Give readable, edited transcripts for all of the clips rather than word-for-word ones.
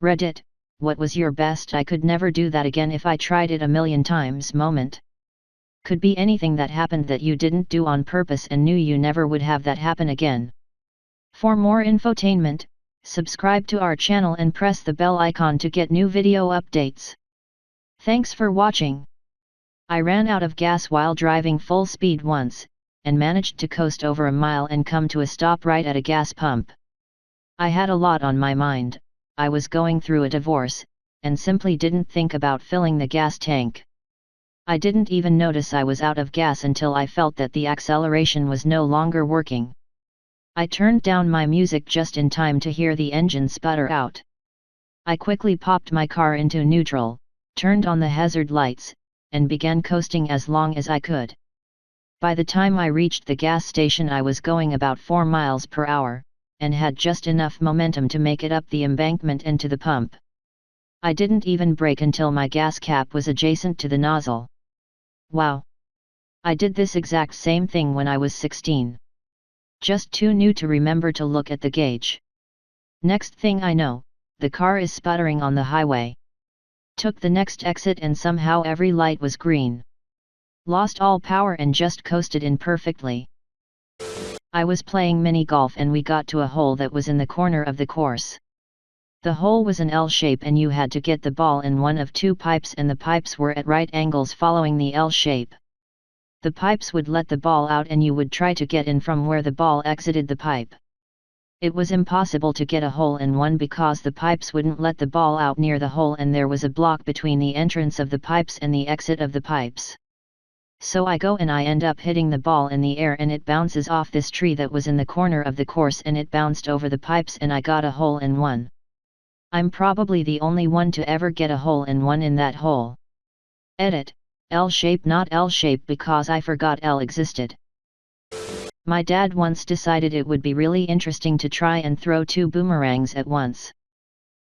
Reddit, what was your best "I could never do that again if I tried it a million times" moment? Could be anything that happened that you didn't do on purpose and knew you never would have that happen again. For more infotainment, subscribe to our channel and press the bell icon to get new video updates. Thanks for watching. I ran out of gas while driving full speed once, and managed to coast over a mile and come to a stop right at a gas pump. I had a lot on my mind. I was going through a divorce, and simply didn't think about filling the gas tank. I didn't even notice I was out of gas until I felt that the acceleration was no longer working. I turned down my music just in time to hear the engine sputter out. I quickly popped my car into neutral, turned on the hazard lights, and began coasting as long as I could. By the time I reached the gas station I was going about 4 miles per hour, and had just enough momentum to make it up the embankment and to the pump. I didn't even brake until my gas cap was adjacent to the nozzle. Wow! I did this exact same thing when I was 16. Just too new to remember to look at the gauge. Next thing I know, the car is sputtering on the highway. Took the next exit and somehow every light was green. Lost all power and just coasted in perfectly. I was playing mini golf and we got to a hole that was in the corner of the course. The hole was an L shape and you had to get the ball in one of 2 pipes and the pipes were at right angles following the L shape. The pipes would let the ball out and you would try to get in from where the ball exited the pipe. It was impossible to get a hole in one because the pipes wouldn't let the ball out near the hole and there was a block between the entrance of the pipes and the exit of the pipes. So I go and I end up hitting the ball in the air and it bounces off this tree that was in the corner of the course and it bounced over the pipes and I got a hole in one. I'm probably the only one to ever get a hole in one in that hole. Edit: L shape not L shape because I forgot L existed. My dad once decided it would be really interesting to try and throw 2 boomerangs at once.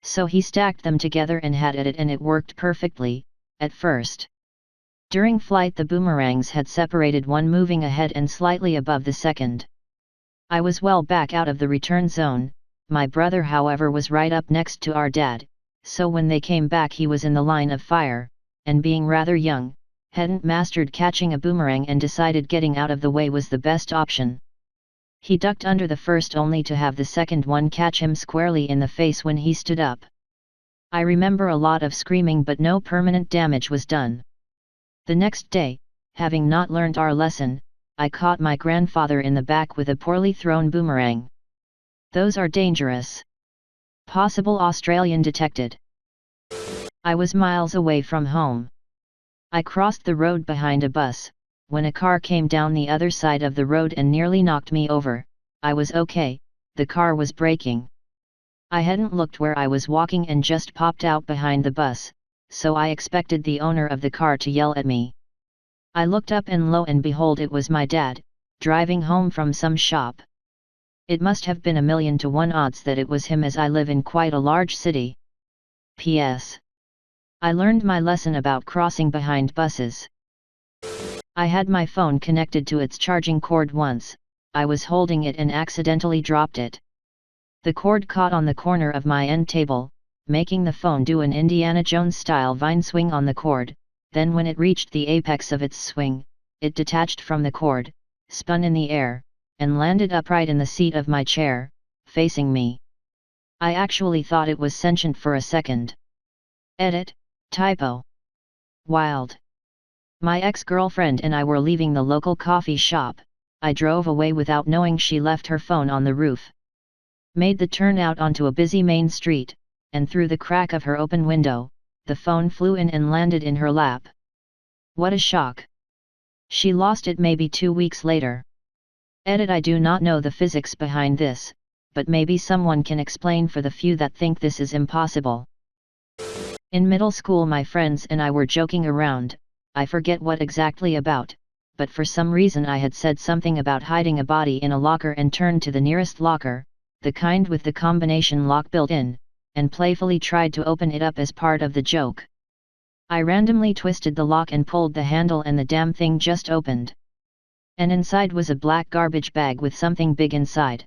So he stacked them together and had at it and it worked perfectly, at first. During flight the boomerangs had separated, one moving ahead and slightly above the second. I was well back out of the return zone, my brother however was right up next to our dad, so when they came back he was in the line of fire, and being rather young, hadn't mastered catching a boomerang and decided getting out of the way was the best option. He ducked under the first only to have the second one catch him squarely in the face when he stood up. I remember a lot of screaming but no permanent damage was done. The next day, having not learned our lesson, I caught my grandfather in the back with a poorly thrown boomerang. Those are dangerous. Possible Australian detected. I was miles away from home. I crossed the road behind a bus, when a car came down the other side of the road and nearly knocked me over. I was okay, the car was braking. I hadn't looked where I was walking and just popped out behind the bus, so I expected the owner of the car to yell at me. I looked up and lo and behold it was my dad, driving home from some shop. It must have been 1,000,000 to 1 odds that it was him as I live in quite a large city. P.S. I learned my lesson about crossing behind buses. I had my phone connected to its charging cord once, I was holding it and accidentally dropped it. The cord caught on the corner of my end table, making the phone do an Indiana Jones-style vine swing on the cord, then when it reached the apex of its swing, it detached from the cord, spun in the air, and landed upright in the seat of my chair, facing me. I actually thought it was sentient for a second. Edit: typo. Wild. My ex-girlfriend and I were leaving the local coffee shop. I drove away without knowing she left her phone on the roof. Made the turn out onto a busy main street, and through the crack of her open window, the phone flew in and landed in her lap. What a shock. She lost it maybe 2 weeks later. Edit: I do not know the physics behind this, but maybe someone can explain for the few that think this is impossible. In middle school my friends and I were joking around, I forget what exactly about, but for some reason I had said something about hiding a body in a locker and turned to the nearest locker, the kind with the combination lock built in, and playfully tried to open it up as part of the joke. I randomly twisted the lock and pulled the handle and the damn thing just opened. And inside was a black garbage bag with something big inside.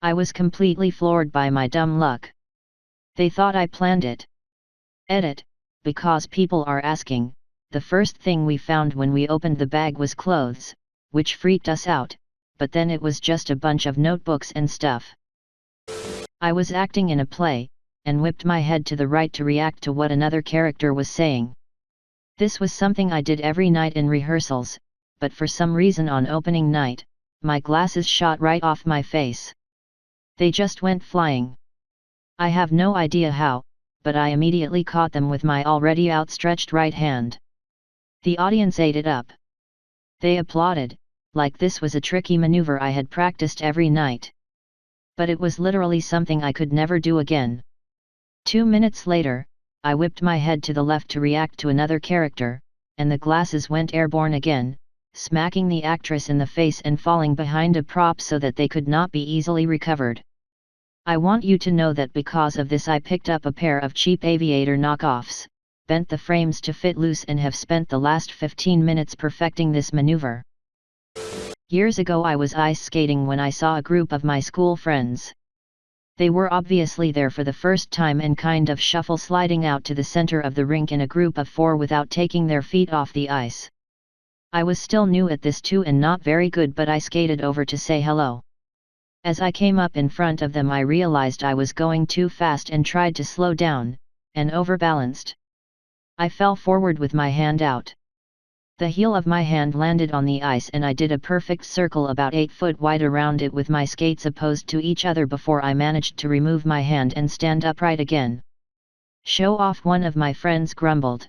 I was completely floored by my dumb luck. They thought I planned it. Edit, because people are asking, the first thing we found when we opened the bag was clothes, which freaked us out, but then it was just a bunch of notebooks and stuff. I was acting in a play, and whipped my head to the right to react to what another character was saying. This was something I did every night in rehearsals, but for some reason on opening night, my glasses shot right off my face. They just went flying. I have no idea how, but I immediately caught them with my already outstretched right hand. The audience ate it up. They applauded, like this was a tricky maneuver I had practiced every night. But it was literally something I could never do again. 2 minutes later, I whipped my head to the left to react to another character, and the glasses went airborne again, smacking the actress in the face and falling behind a prop so that they could not be easily recovered. I want you to know that because of this I picked up a pair of cheap aviator knockoffs, bent the frames to fit loose and have spent the last 15 minutes perfecting this maneuver. Years ago I was ice skating when I saw a group of my school friends. They were obviously there for the first time and kind of shuffle sliding out to the center of the rink in a group of 4 without taking their feet off the ice. I was still new at this too and not very good, but I skated over to say hello. As I came up in front of them I realized I was going too fast and tried to slow down, and overbalanced. I fell forward with my hand out. The heel of my hand landed on the ice and I did a perfect circle about 8 foot wide around it with my skates opposed to each other before I managed to remove my hand and stand upright again. Show off, one of my friends grumbled.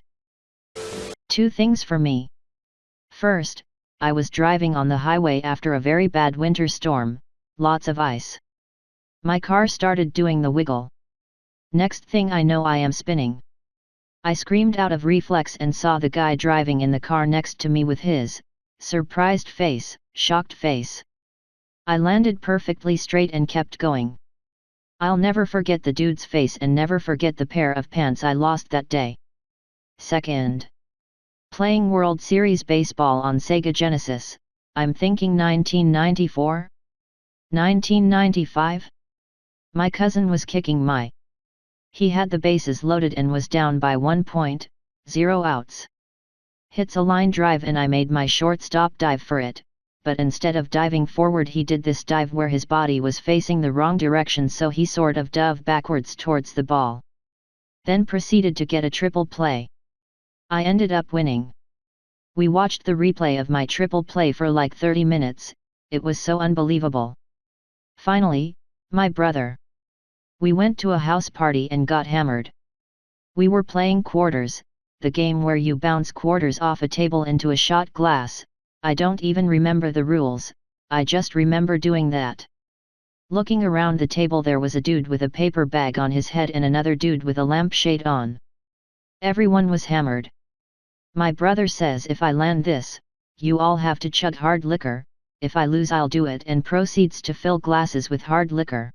2 things for me. First, I was driving on the highway after a very bad winter storm, lots of ice. My car started doing the wiggle. Next thing I know I am spinning. I screamed out of reflex and saw the guy driving in the car next to me with his surprised face, shocked face. I landed perfectly straight and kept going. I'll never forget the dude's face and never forget the pair of pants I lost that day. Second. Playing World Series baseball on Sega Genesis, I'm thinking 1994? 1995? My cousin was kicking my. He had the bases loaded and was down by 1.0 outs. Hits a line drive and I made my shortstop dive for it, but instead of diving forward he did this dive where his body was facing the wrong direction, so he sort of dove backwards towards the ball. Then proceeded to get a triple play. I ended up winning. We watched the replay of my triple play for like 30 minutes, it was so unbelievable. Finally, my brother. We went to a house party and got hammered. We were playing quarters, the game where you bounce quarters off a table into a shot glass. I don't even remember the rules, I just remember doing that. Looking around the table there was a dude with a paper bag on his head and another dude with a lampshade on. Everyone was hammered. My brother says if I land this, you all have to chug hard liquor, if I lose I'll do it, and proceeds to fill glasses with hard liquor.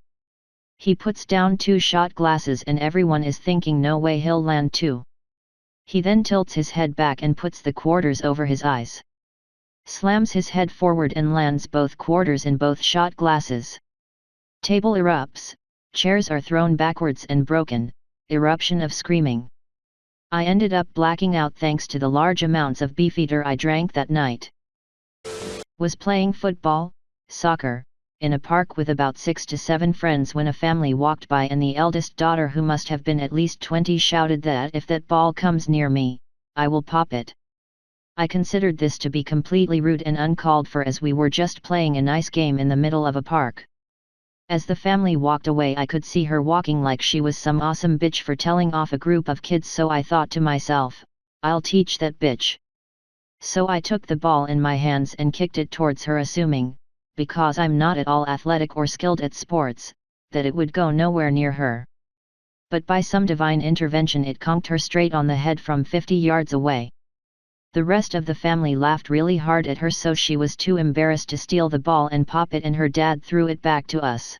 He puts down 2 shot glasses and everyone is thinking no way he'll land 2. He then tilts his head back and puts the quarters over his eyes. Slams his head forward and lands both quarters in both shot glasses. Table erupts, chairs are thrown backwards and broken, eruption of screaming. I ended up blacking out thanks to the large amounts of beefeater I drank that night. Was playing football, soccer, in a park with about 6 to 7 friends when a family walked by and the eldest daughter, who must have been at least 20, shouted that if that ball comes near me, I will pop it. I considered this to be completely rude and uncalled for as we were just playing a nice game in the middle of a park. As the family walked away I could see her walking like she was some awesome bitch for telling off a group of kids, so I thought to myself, I'll teach that bitch. So I took the ball in my hands and kicked it towards her, assuming, because I'm not at all athletic or skilled at sports, that it would go nowhere near her. But by some divine intervention it conked her straight on the head from 50 yards away. The rest of the family laughed really hard at her, so she was too embarrassed to steal the ball and pop it, and her dad threw it back to us.